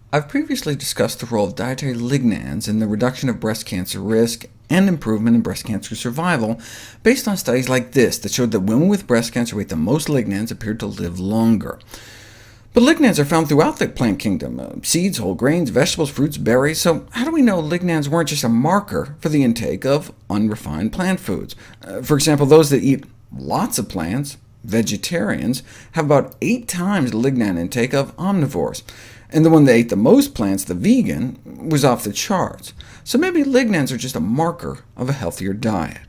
I've previously discussed the role of dietary lignans in the reduction of breast cancer risk and improvement in breast cancer survival, based on studies like this that showed that women with breast cancer who ate the most lignans appeared to live longer. But lignans are found throughout the plant kingdom— seeds, whole grains, vegetables, fruits, berries. So how do we know lignans weren't just a marker for the intake of unrefined plant foods? For example, those that eat lots of plants, vegetarians, have about 8 times the lignan intake of omnivores, and the one that ate the most plants, the vegan, was off the charts. So maybe lignans are just a marker of a healthier diet.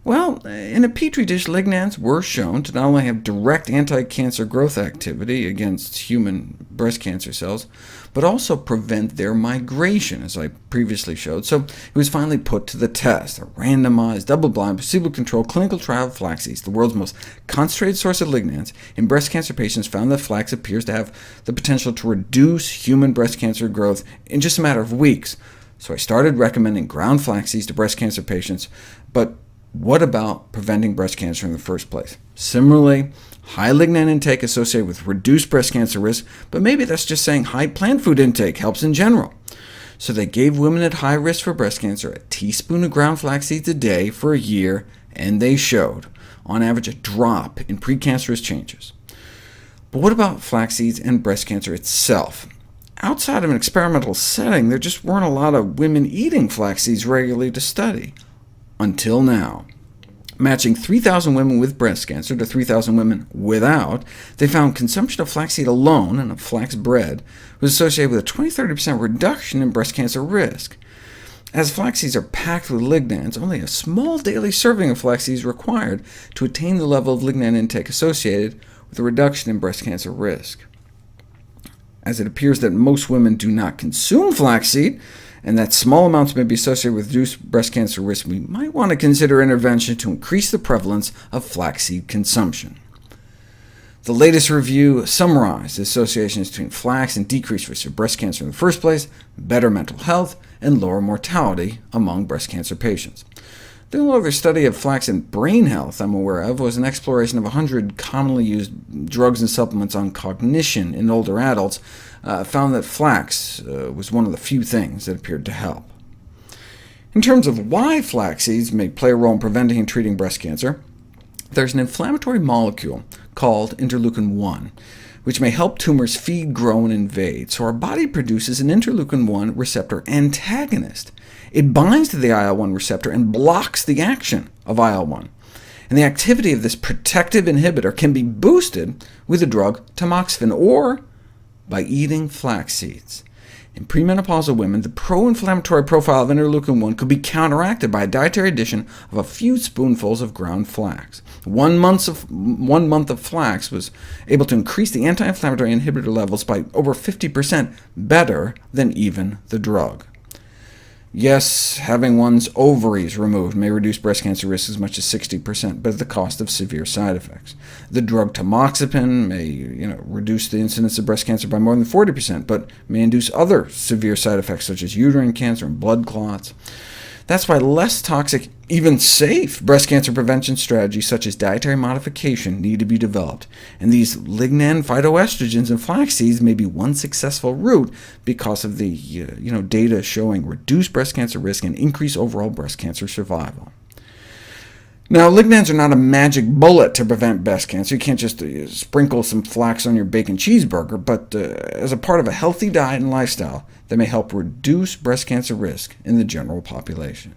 Well, in a petri dish, lignans were shown to not only have direct anti-cancer growth activity against human breast cancer cells, but also prevent their migration, as I previously showed. So it was finally put to the test— a randomized, double-blind, placebo-controlled clinical trial of flax seeds, the world's most concentrated source of lignans, in breast cancer patients, found that flax appears to have the potential to reduce human breast cancer growth in just a matter of weeks. So I started recommending ground flax seeds to breast cancer patients, but what about preventing breast cancer in the first place? Similarly, high lignan intake associated with reduced breast cancer risk, but maybe that's just saying high plant food intake helps in general. So they gave women at high risk for breast cancer a teaspoon of ground flax seeds a day for a year, and they showed, on average, a drop in precancerous changes. But what about flax seeds and breast cancer itself? Outside of an experimental setting, there just weren't a lot of women eating flax seeds regularly to study. Until now. Matching 3,000 women with breast cancer to 3,000 women without, they found consumption of flaxseed alone and of flax bread was associated with a 20–30% reduction in breast cancer risk. As flax seeds are packed with lignans, only a small daily serving of flax seeds is required to attain the level of lignan intake associated with a reduction in breast cancer risk. As it appears that most women do not consume flaxseed, and that small amounts may be associated with reduced breast cancer risk, we might want to consider intervention to increase the prevalence of flaxseed consumption. The latest review summarized the associations between flax and decreased risk of breast cancer in the first place, better mental health, and lower mortality among breast cancer patients. The only other study of flax and brain health I'm aware of was an exploration of 100 commonly used drugs and supplements on cognition in older adults, found that flax was one of the few things that appeared to help. In terms of why flax seeds may play a role in preventing and treating breast cancer, there's an inflammatory molecule called interleukin-1, which may help tumors feed, grow, and invade. So our body produces an interleukin-1 receptor antagonist. It binds to the IL-1 receptor and blocks the action of IL-1. And the activity of this protective inhibitor can be boosted with the drug tamoxifen, or by eating flax seeds. In premenopausal women, the pro-inflammatory profile of interleukin-1 could be counteracted by a dietary addition of a few spoonfuls of ground flax. 1 month of flax was able to increase the anti-inflammatory inhibitor levels by over 50%, better than even the drug. Yes, having one's ovaries removed may reduce breast cancer risk as much as 60%, but at the cost of severe side effects. The drug tamoxifen may reduce the incidence of breast cancer by more than 40%, but may induce other severe side effects such as uterine cancer and blood clots. That's why less toxic, even safe, breast cancer prevention strategies such as dietary modification need to be developed, and these lignan phytoestrogens in flax seeds may be one successful route because of the data showing reduced breast cancer risk and increased overall breast cancer survival. Now, lignans are not a magic bullet to prevent breast cancer. You can't just sprinkle some flax on your bacon cheeseburger, but as a part of a healthy diet and lifestyle that may help reduce breast cancer risk in the general population.